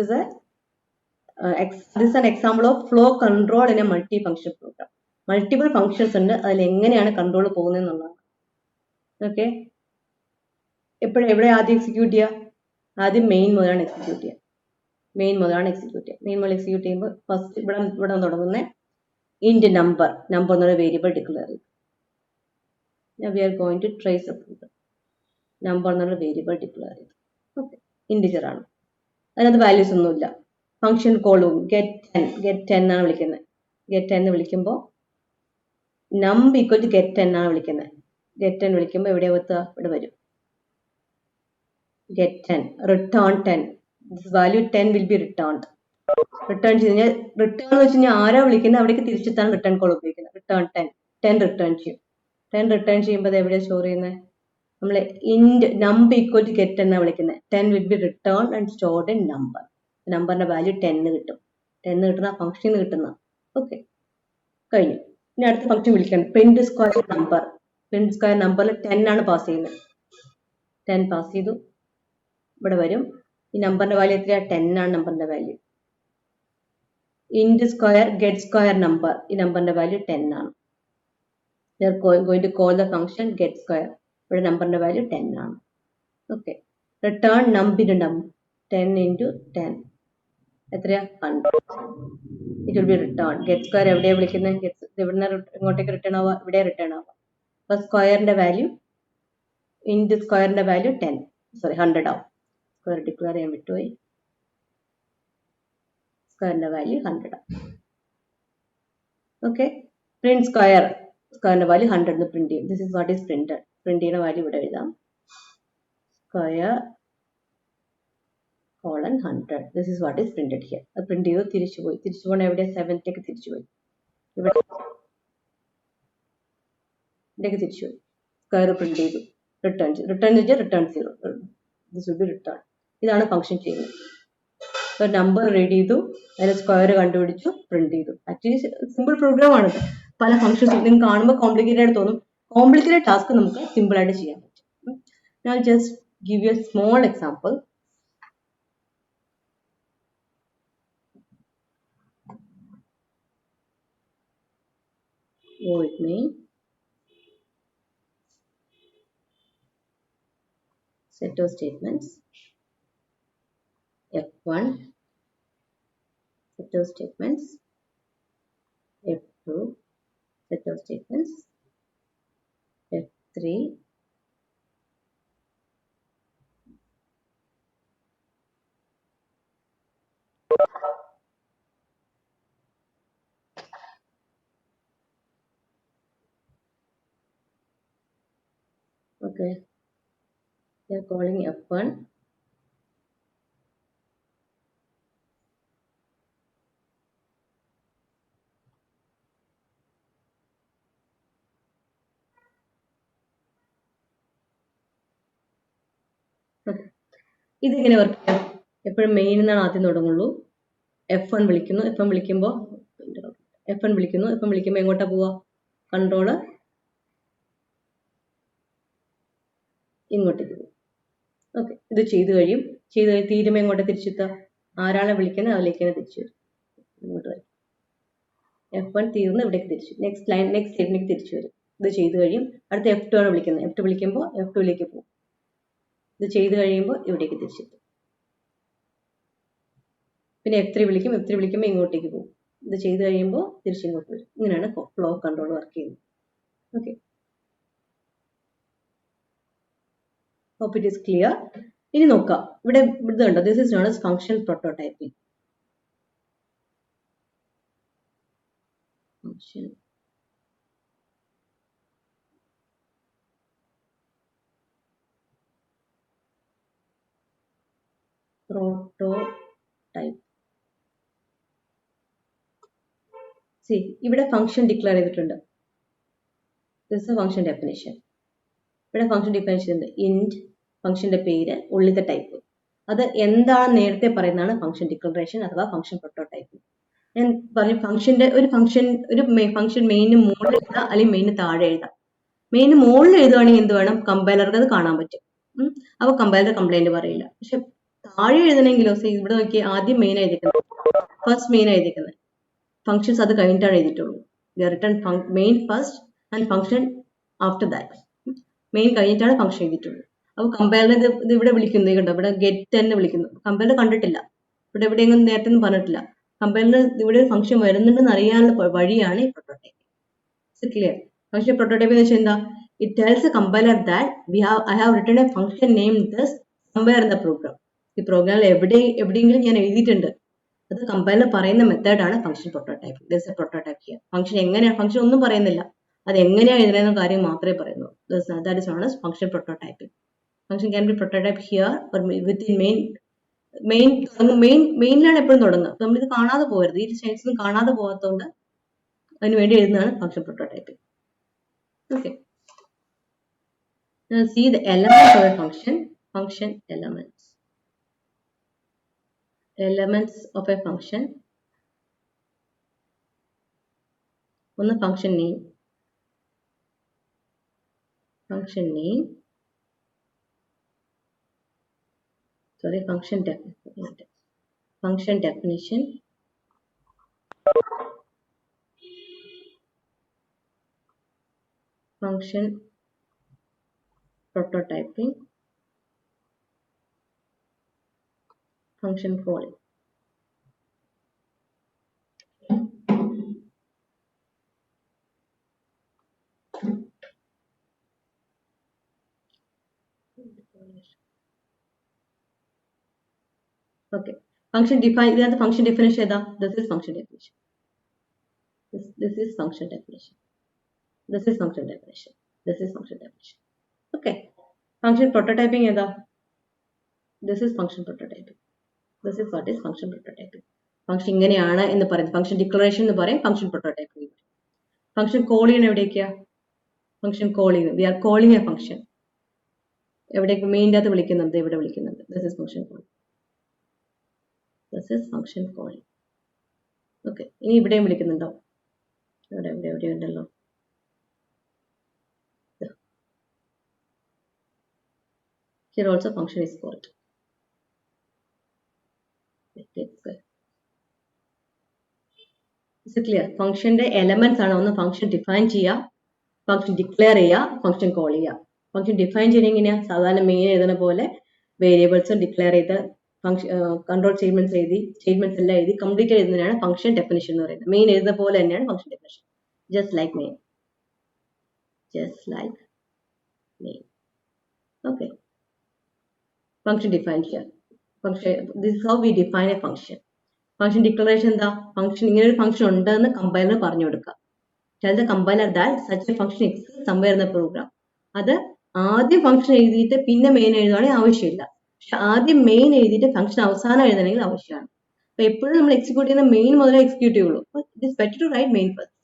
is an example of flow control in a multi-function program. Multiple functions ഉണ്ട്, അതിൽ എങ്ങനെയാണ് കൺട്രോൾ പോകുന്നത് എന്നുള്ളതാണ്. ഓക്കെ, എവിടെ ആദ്യം എക്സിക്യൂട്ട് ചെയ്യുക? ആദ്യം മെയിൻ മുതലാണ് എക്സിക്യൂട്ട് ചെയ്യുക. മെയിൻ മുതൽ എക്സിക്യൂട്ട് ചെയ്യുമ്പോൾ ഫസ്റ്റ് ഇവിടെ തുടങ്ങുന്ന ഇൻറ്റ് നമ്പർ എന്നുള്ള വേരിയബിൾ ഡിക്ലെയർ ചെയ്യും. We are going to trace up number എന്നുള്ള വേരിയബിൾ ഡിക്ലെയർ ചെയ്തു. ഓക്കെ, ഇൻറ്റിജർ ആണ്, അതിനകത്ത് വാല്യൂസ് ഒന്നുമില്ല. ഫംഗ്ഷൻ കോളും ഗെറ്റ് 10 ആണ് വിളിക്കുന്നത്. ഗെറ്റ് 10 വിളിക്കുമ്പോൾ നമ്പർ ഈക്വൽ ടു ഗെറ്റ് 10 ആണ് വിളിക്കുന്നത്. ഗെറ്റ് 10 വിളിക്കുമ്പോൾ ഇവിടെ വരും get 10, return 10. This value 10 will be returned. Return ചെയ്ത് കഴിഞ്ഞാൽ റിട്ടേൺ എന്ന് വെച്ച് കഴിഞ്ഞാൽ ആരാ വിളിക്കുന്നത് അവിടേക്ക് തിരിച്ചെത്താണ് റിട്ടേൺ കോൾ ഉപയോഗിക്കുന്നത്. റിട്ടേൺ 10 റിട്ടേൺ ചെയ്യും. 10 റിട്ടേൺ ചെയ്യുമ്പോൾ അത് എവിടെയാണ് സ്റ്റോർ ചെയ്യുന്നത്? നമ്മൾ ഇൻറ്റ് നമ്പർ ഈക്വൽ ടു ഗെറ്റ് എന്നാണ് വിളിക്കുന്നത്. 10 will be return and stored in number. നമ്പറിന്റെ വാല്യൂ 10 കിട്ടും. 10 കിട്ടുന്ന ഫംഗ്ഷനിൽ നിന്ന് കിട്ടുന്ന. ഓക്കെ, കഴിഞ്ഞു. ഇനി അടുത്ത ഫംഗ്ഷൻ വിളിക്കണം, print square number. Print square നമ്പറിൽ 10 ആണ് പാസ് ചെയ്യുന്നത്. 10 പാസ് ചെയ്തു, ഇവിടെ വരും. ഈ നമ്പറിന്റെ വാല്യൂ എത്രയാ? 10 ആണ് നമ്പറിന്റെ value. Int square get square number, ഈ നമ്പറിന്റെ വാല്യൂ 10 ആണ്. We are going to call the function get square. ഇവിടെ നമ്പറിന്റെ വാല്യൂ 10 ആണ്. ഓക്കെ, റിട്ടേൺ നമ്പർ 10 into 10 എത്രയാ? 100. It will be return. Get square എവിടെയാണ് വിളിക്കുന്നത്? ഇവിടുന്ന് ഇങ്ങോട്ടേക്ക് റിട്ടേൺ ആവുക, ഇവിടെ റിട്ടേൺ ആവുക. അപ്പൊ സ്ക്വയറിന്റെ വാല്യൂ ഇൻറ്റ് സ്ക്വയറിന്റെ വാല്യൂ 100 ആവും. സ്ക്വയർ ഡിക്ലെയർ ചെയ്യാൻ വിട്ടുപോയി. സ്ക്വയറിന്റെ വാല്യൂ 100 ആണ്. ഓക്കെ, പ്രിന്റ് സ്ക്വയറിന്റെ വാല്യൂ 100 പ്രിന്റ് ചെയ്യും. This is what is printed. Print ചെയ്യുന്ന വാല്യൂ ഇവിടെ എഴുതാം, square colon 100. This is what is printed here. അത് പ്രിന്റ് ചെയ്തു, തിരിച്ചു പോകണ എവിടെ? 7ലേക്ക് തിരിച്ചുപോയി. ഇവിടേക്ക് തിരിച്ചുപോയി. സ്ക്വയർ പ്രിന്റ് ചെയ്തു, return 0. This will be return. ഇതാണ് ഫംഗ്ഷൻ ചെയ്യുന്നത്. നമ്പർ റീഡ് ചെയ്തു, അതിന് സ്ക്വയർ കണ്ടുപിടിച്ചു, പ്രിന്റ് ചെയ്തു. ആക്ച്വലി സിമ്പിൾ പ്രോഗ്രാം ആണ്. പല ഫംഗ്ഷൻസ് നിങ്ങൾക്ക് കാണുമ്പോൾ കോംപ്ലിക്കേറ്റഡ് ആയിട്ട് തോന്നും. കോംപ്ലിക്കേറ്റഡ് ടാസ്ക് നമുക്ക് സിമ്പിൾ ആയിട്ട് ചെയ്യാൻ പറ്റും. ഞാൻ just give you A small example. Go with me. Set of statements. F1, set of statements. F2, set of statements. F3, okay, we are calling F1. ഇതിങ്ങനെ വർക്ക് ചെയ്യാം. എപ്പോഴും മെയിൻ എന്നാണ് ആദ്യം തുടങ്ങുള്ളൂ. F1 വിളിക്കുന്നു, F1 വിളിക്കുമ്പോൾ എങ്ങോട്ടാ പോവാ? കൺട്രോള് ഇങ്ങോട്ടേക്ക് പോകും. ഓക്കെ, ഇത് ചെയ്ത് തീരുമ്പോൾ എങ്ങോട്ട് തിരിച്ചെത്തുക? ആരാണ് വിളിക്കുന്നത് അതിലേക്ക് തന്നെ തിരിച്ചു വരും. ഇങ്ങോട്ട് വരും. F1 തീർന്ന് ഇവിടേക്ക് തിരിച്ചു, നെക്സ്റ്റ് സ്റ്റേറ്റിലേക്ക് തിരിച്ചു വരും. ഇത് ചെയ്ത് കഴിയും. അടുത്ത F2 ആണ് വിളിക്കുന്നത്. F2 വിളിക്കുമ്പോൾ F2ലേക്ക് പോകും. ഇത് ചെയ്ത് കഴിയുമ്പോൾ ഇവിടേക്ക് തിരിച്ചെത്തും. പിന്നെ F3 വിളിക്കുമ്പോൾ ഇങ്ങോട്ടേക്ക് പോകും. ഇത് ചെയ്ത് കഴിയുമ്പോൾ തിരിച്ചിങ്ങോട്ട് വരും. ഇങ്ങനെയാണ് ഫ്ലോ കൺട്രോൾ വർക്ക് ചെയ്യുന്നത്. Okay, hope it is clear. ഇനി നോക്കാം, ഇവിടെ ഇതുണ്ട്. This is known as function prototyping. Function prototype. C, ഇവിടെ ഫംഗ്ഷൻ ഡിക്ലെയർ ചെയ്തിട്ടുണ്ട്. This is function definition. ഇവിടെ ഫംഗ്ഷൻ ഡിഫൈൻ ഉണ്ട്. ഇൻറ്റ് ഫംഗ്ഷന്റെ പേര്, ഉള്ളിലത്തെ ടൈപ്പ്. അത് എന്താണ് നേരത്തെ പറയുന്നതാണ് ഫംഗ്ഷൻ ഡിക്ലറേഷൻ അഥവാ ഫംഗ്ഷൻ പ്രോട്ടോടൈപ്പ്. ഞാൻ പറഞ്ഞു ഒരു ഫംഗ്ഷൻ മെയിന് മുകളിൽ എഴുതാം അല്ലെങ്കിൽ മെയിന് താഴെ എഴുതാം. മെയിന് മുകളിൽ എഴുതുവാണെങ്കിൽ എന്ത് വേണം? കമ്പൈലർക്ക് അത് കാണാൻ പറ്റും. അപ്പൊ കമ്പൈലർ കംപ്ലൈന്റ് പറയില്ല. പക്ഷെ താഴെ എഴുതണമെങ്കിലോ, ഇവിടെ നോക്കി ആദ്യം മെയിൻ എഴുതിക്കുന്നത്, ഫസ്റ്റ് മെയിൻ എഴുതിക്കുന്നത്, ഫംഗ്ഷൻസ് അത് കഴിഞ്ഞിട്ടാണ് എഴുതിയിട്ടുള്ളൂ. We have written main first and function after that. Main കഴിഞ്ഞിട്ടാണ് ഫംഗ്ഷൻ എഴുതിയിട്ടുള്ളത്. അപ്പോൾ കമ്പയറിന് ഇത് ഇവിടെ വിളിക്കുന്നു, കണ്ടോ ഇവിടെ ഗെറ്റ് എന്ന് വിളിക്കുന്നു. കമ്പയറിന് കണ്ടിട്ടില്ല, ഇവിടെ എവിടെയെങ്കിലും നേരത്തെ ഒന്നും പറഞ്ഞിട്ടില്ല. കമ്പയറിന് ഇവിടെ ഒരു ഫംഗ്ഷൻ വരുന്നുണ്ടെന്ന് അറിയാനുള്ള വഴിയാണ് ഈ പ്രോട്ടോടൈപ്പ്. ക്ലിയർ? ഫംഗ്ഷൻ പ്രോട്ടോടൈപ്പ് എന്ന് വെച്ചാൽ എന്താ? It tells the compiler that I have written a function named this somewhere in the program. ഈ പ്രോഗ്രാമിൽ എവിടെയെങ്കിലും ഞാൻ എഴുതിയിട്ടുണ്ട്. അത് കമ്പൈലർ പറയുന്ന മെത്തേഡാണ് function prototype. This A prototype here. Function എങ്ങനെയാണ്, ഫംഗ്ഷൻ ഒന്നും പറയുന്നില്ല, അത് എങ്ങനെയാണ് എഴുതുന്ന കാര്യം മാത്രമേ പറയുന്നു. That is known as function prototyping. Function can be prototyped here or within മെയിനിലാണ് എപ്പോഴും തുടങ്ങുക. നമ്മളിത് കാണാതെ പോകരുത്, ഈ സൈൻസ് ഒന്നും കാണാതെ പോകാത്തതുകൊണ്ട് അതിന് വേണ്ടി എഴുതുന്നതാണ് function prototyping. Okay, see the elements of a function elements of a function. ഒന്ന് function name, function definition, function prototyping, function calling. Okay, function define, ഇതിനകത്ത് function definition ഏതാ? This is function definition. This is function definition. This is function definition. This is function definition. Okay, function prototyping ഏതാ? This is function prototyping. This is what is function prototyping. Function ഇങ്ങനെയാണ് എന്ന് പറയും, function declaration എന്ന് പറയും, function prototyping. Function call ചെയ്യുന്ന എവിടേക്കാ? Function call ചെയ്യുന്നത്, we are calling a function. എവിടേക്ക്? മെയിൻ്റെ അകത്ത് വിളിക്കുന്നുണ്ട്, ഇവിടെ വിളിക്കുന്നുണ്ട്. This is function call. This is function calling. Okay, ഇനി ഇവിടെയും വിളിക്കുന്നുണ്ടോ? എവിടെ ഉണ്ടല്ലോ. Here also function is called. Is it clear? ഫംഗ്ഷന്റെ എലമെന്റ്സ് ആണ് ഒന്ന് ഫംഗ്ഷൻ ഡിഫൈൻ ചെയ്യുക, ഫംഗ്ഷൻ ഡിക്ലെയർ ചെയ്യുക, ഫംഗ്ഷൻ കോൾ ചെയ്യുക. ഫംഗ്ഷൻ ഡിഫൈൻ ചെയ്യുന്ന എങ്ങനെയാ? സാധാരണ മെയിൻ എഴുതുന്ന പോലെ വേരിയബിൾസും ഡിക്ലെയർ ചെയ്ത് ഫംഗ്ഷൻ കൺട്രോൾ സ്റ്റേറ്റ്മെന്റ്സ് എല്ലാം എഴുതി കംപ്ലീറ്റ് എഴുതുന്നതിനാണ് ഫംഗ്ഷൻ ഡെഫിനിഷൻ എന്ന് പറയുന്നത്. മെയിൻ എഴുതുന്ന പോലെ തന്നെയാണ് function definition. Just like main. Okay, function define ചെയ്യാം. This how we define a function. Function declaration എന്താ? ഫംഗ്ഷൻ ഇങ്ങനെ ഒരു ഫംഗ്ഷൻ ഉണ്ടെന്ന് കമ്പൈലർ പറഞ്ഞു കൊടുക്കുക. Tell the compiler that such a function exist somewhere in the program. അത് ആദ്യം function എഴുതിയിട്ട് പിന്നെ മെയിൻ എഴുതുകയാണെങ്കിൽ ആവശ്യമില്ല. പക്ഷെ ആദ്യം മെയിൻ എഴുതിയിട്ട് ഫംഗ്ഷൻ അവസാനം എഴുതണമെങ്കിൽ ആവശ്യമാണ്. അപ്പൊ എപ്പോഴും നമ്മൾ എക്സിക്യൂട്ട് ചെയ്യുന്ന മെയിൻ മുതലേ എക്സിക്യൂട്ട് ചെയ്യുള്ളൂ. It is better to write main first.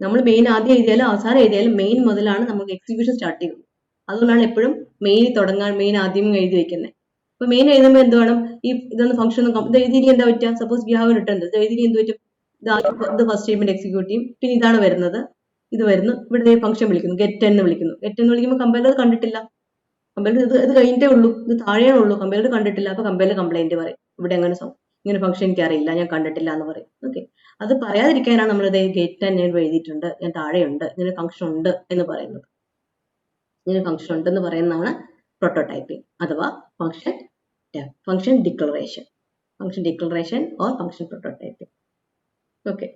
നമ്മൾ മെയിൻ ആദ്യം എഴുതിയാലും അവസാനം എഴുതിയാലും മെയിൻ മുതലാണ് നമുക്ക് എക്സിക്യൂഷൻ സ്റ്റാർട്ട് ചെയ്യുന്നത്. അതുകൊണ്ടാണ് എപ്പോഴും മെയിൻ തുടങ്ങാൻ മെയിൻ ആദ്യം എഴുതി വെക്കുന്നത്. അപ്പൊ മെയിൻ എഴുതുമ്പോൾ എന്ത് വേണം? ഇതൊന്ന് ഫംഗ്ഷൻ ഇത് എഴുതിയില്ല എന്താ പറ്റുക? സപ്പോസ് യു ഹാവ് റിട്ടേൺ ഇത് എഴുതിയില്ല എന്ത് പറ്റും? ഇത് ഫസ്റ്റ് സ്റ്റേറ്റ്മെന്റ് എക്സിക്യൂട്ട് ചെയ്യും, പിന്നെ ഇതാണ് വരുന്നത്, ഇത് വരുന്നു, ഇവിടെ ഫംഗ്ഷൻ വിളിക്കുന്നു, ഗെറ്റ് എന്ന് വിളിക്കുന്നു. ഗെറ്റ് എന്ന് വിളിക്കുമ്പോൾ കമ്പൈലർ കണ്ടിട്ടില്ല, കമ്പൈലർ ഇത് കഴിഞ്ഞിട്ടേ ഉള്ളൂ, ഇത് താഴെയാണ് ഉള്ളൂ, കമ്പൈലർ കണ്ടിട്ടില്ല. അപ്പൊ കമ്പൈലർ കംപ്ലൈന്റ് പറയും, ഇവിടെ ഇങ്ങനെ ഫംഗ്ഷൻ എനിക്ക് അറിയില്ല, ഞാൻ കണ്ടിട്ടില്ല എന്ന് പറയും. ഓക്കെ, അത് പറയാതിരിക്കാനാണ് നമ്മൾ ഗെറ്റ് തന്നെ എഴുതിയിട്ടുണ്ട്, ഞാൻ താഴെയുണ്ട്, ഇങ്ങനെ ഫംഗ്ഷൻ ഉണ്ട് എന്ന് പറയുന്നത്. ഇങ്ങനെ ഫംഗ്ഷൻ ഉണ്ടെന്ന് പറയുന്നതാണ് പ്രോട്ടോടൈപ്പിംഗ് അഥവാ function declaration or function prototyping. Okay,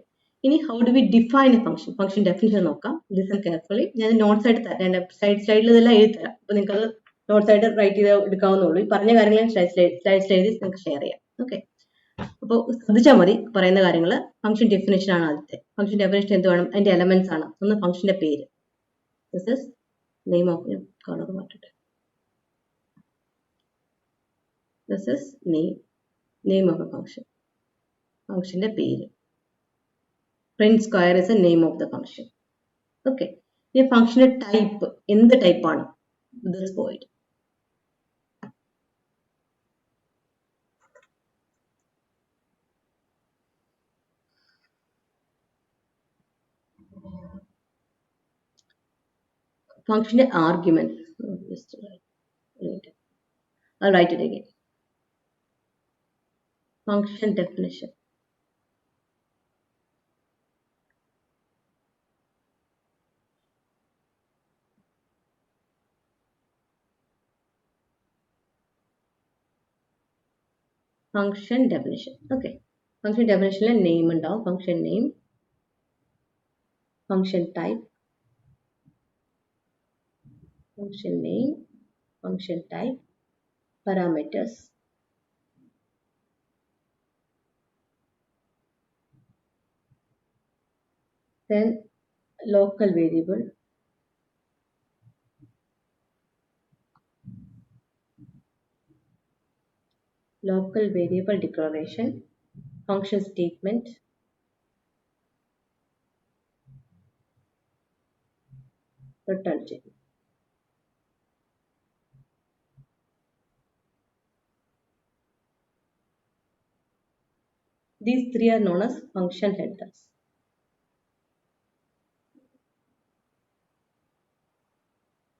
ഇനി how do we define a function? Function definition നോക്കാം. Listen carefully. ഞാൻ നോട്ട്സ് ആയിട്ട് തരാം, സ്ലൈഡിൽ ഇതെല്ലാം എഴുതി തരാം. അപ്പൊ നിങ്ങൾക്ക് അത് നോട്ട്സ് ആയിട്ട് റൈറ്റ് ചെയ്ത് എടുക്കാവുന്നുള്ളൂ. ഈ പറഞ്ഞ കാര്യങ്ങൾ സ്ലൈഡ്സ് എഴുതി നിങ്ങൾക്ക് ഷെയർ ചെയ്യാം. ഓക്കെ, അപ്പോൾ ശ്രദ്ധിച്ചാൽ മതി പറയുന്ന കാര്യങ്ങൾ. ഫംഗ്ഷൻ ഡെഫിനിഷൻ ആണ് ആദ്യത്തെ. ഫംഗ്ഷൻ ഡെഫിനിഷൻ എന്ത് വേണം? അതിന്റെ എലമെന്റ്സ് ആണ്. ഒന്ന് ഫംഗ്ഷന്റെ പേര്, this is name of colour മാറ്റിട്ട്, this is name of a function, ഫംഗ്ഷന്റെ പേര്. print square is the name of the function. Okay, ഈ ഫംഗ്ഷന്റെ ടൈപ്പ് എന്ത് ടൈപ്പാണ്? this void. ഫംഗ്ഷന്റെ argument, I'll write it again. Function definition. Function definition. Okay, function ഡെഫിനിഷനിൽ name ഉണ്ടാവും. Function name, function type, function name, function type, parameters, then local variable, local variable declaration, function statement, return statement. These three are known as function headers.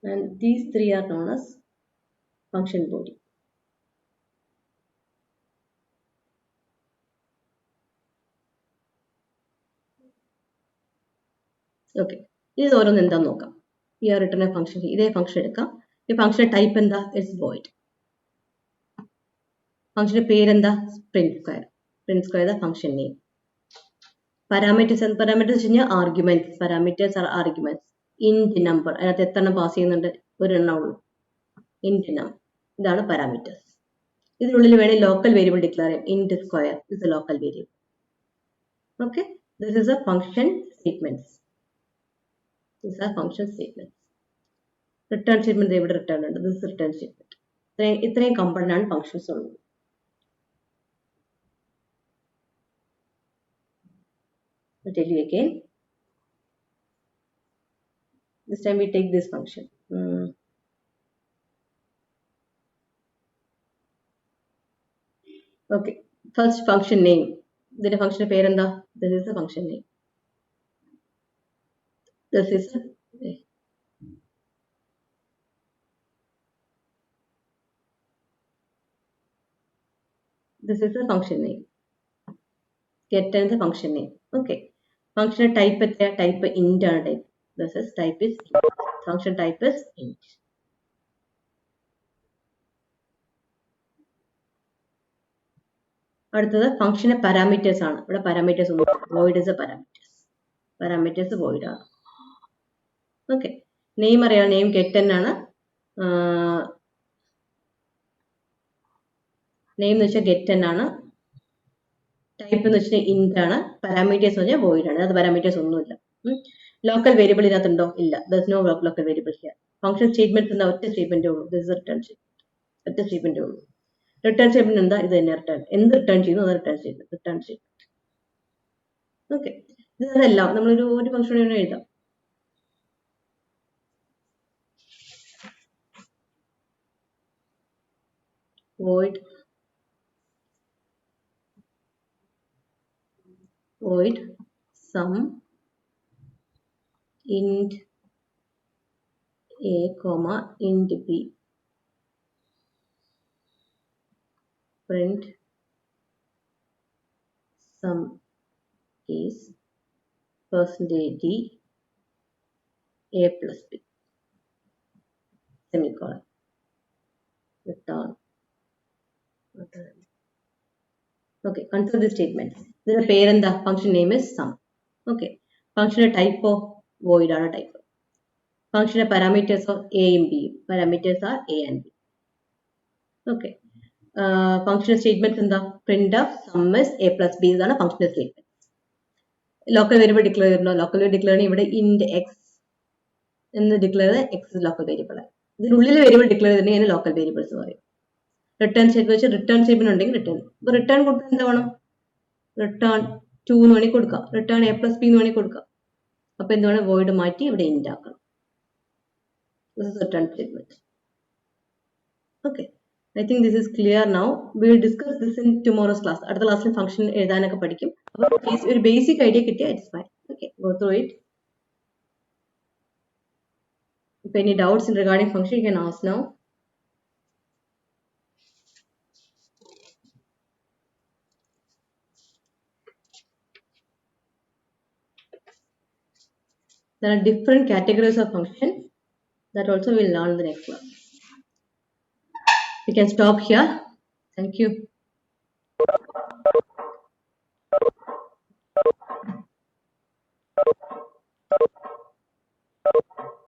And these three are known as function body. Okay, this is ഓരോന്ന് എന്താന്ന് നോക്കാം. ഈ return function, ഇതേ function എടുക്കാം. ഈ function type എന്താ? It's void. ഫംഗ്ഷന്റെ പേരെന്താ? Print square. Print square the function name. Parameters, parameters വെച്ച് കഴിഞ്ഞാൽ arguments. Parameters are arguments. Int number, അതിനകത്ത് എത്ര എണ്ണം പാസ് ചെയ്യുന്നുണ്ട്? ഒരെണ്ണം ഉള്ളൂ. ഇന്റ് നമ്പർ, ഇതാണ് പാരാമീറ്റേഴ്സ്. ഇതിനുള്ളിൽ വേണേൽ ലോക്കൽ വേരിയബിൾ ഡിക്ലെയർ ചെയ്യാം. Int square is a local variable. Okay, this is a function statements. These are function statements. Return statement ഇവിടെ റിട്ടേൺ ഉണ്ട്. This is return statement. ഇത്രയും കമ്പോണന്റ് ആണ് ഫംഗ്ഷൻസ് ഉള്ളത്. I'll tell you again. This time we take this function. Okay, first function name. ഇതിന്റെ ഫംഗ്ഷന്റെ പേരെന്താ? This is the function name. This is the function name. Get and the function name. Okay. Function type എത്രയാ? Type int ആണ് type. This is type is int. Function type is int. അടുത്തത് ഫംഗ്ഷന്റെ parameters ആണ്. ഇവിടെ parameters ഒന്നും, void is a parameters. Parameters void ആണ്. Okay, name അറിയാം. Name get ആണ്. നെയിം എന്ന് വെച്ചാൽ get ആണ്. ടൈപ്പ് എന്ന് വെച്ചാൽ ഇന്റ് ആണ്. പാരാമീറ്റേഴ്സ് എന്ന് വെച്ചാൽ void ആണ്. അത് പാരാമീറ്റേഴ്സ് ഒന്നുമില്ല. ലോക്കൽ വേരിയബിൾ ഇതിനകത്തുണ്ടോ? ഇല്ല. There's no local variable here. Function statement എന്താ? ഒറ്റ സ്റ്റേറ്റ്മെന്റേ ഉള്ളൂ. This is return statement. ഒറ്റ സ്റ്റേറ്റ്മെന്റേ ഉള്ളൂ. റിട്ടേൺ സ്റ്റേറ്റ്മെന്റ് എന്താ? ഇത് തന്നെ റിട്ടേൺ. എന്ത് റിട്ടേൺ ചെയ്യുന്നു അത് return statement. Return statement. Okay, ഇതെല്ലാം നമ്മളൊരു ഫംഗ്ഷൻ എഴുതാം. void sum int a comma int b, print sum is percentage d a plus b, semicolon, return. Okay, consider the statements. The parent, the function name is sum. Okay, function type of void ആണ് type. Function parameters of a and b. Parameters are a and b. Okay. Function statements in the print of sum is a plus b is a function statement. Local variable declare no local variable declare ഇവിടെ int x എന്ന് declare x is local variable. ഇതിനുള്ളിലെ variable declare ചെയ്യുന്നതിനെ local variables എന്ന് പറയും. Return statement വെച്ച് return statement ഉണ്ടെങ്കിൽ return. ഇപ്പൊ return കൊടുത്താൽ എന്താ വേണം? റിട്ടേൺ 2 എന്ന് വേണമെങ്കിൽ കൊടുക്കാം. റിട്ടേൺ a plus b എന്ന് വേണമെങ്കിൽ കൊടുക്കാം. അപ്പൊ എന്ത് വേണം? void മാറ്റി ഇവിടെ int ആക്കണം. This is return statement. Okay, I think this is clear now. We will discuss this in tomorrow's class. അടുത്ത ക്ലാസ്സിൽ ഫംഗ്ഷൻ എഴുതാനൊക്കെ പഠിക്കും. അപ്പോൾ ഒരു ബേസിക് ഐഡിയ കിട്ടിയാൽ it's fine. Okay, go through it. If any doubts in regarding function, you can ask now. There are different categories of functions that also we'll learn in the next class. We can stop here. Thank you.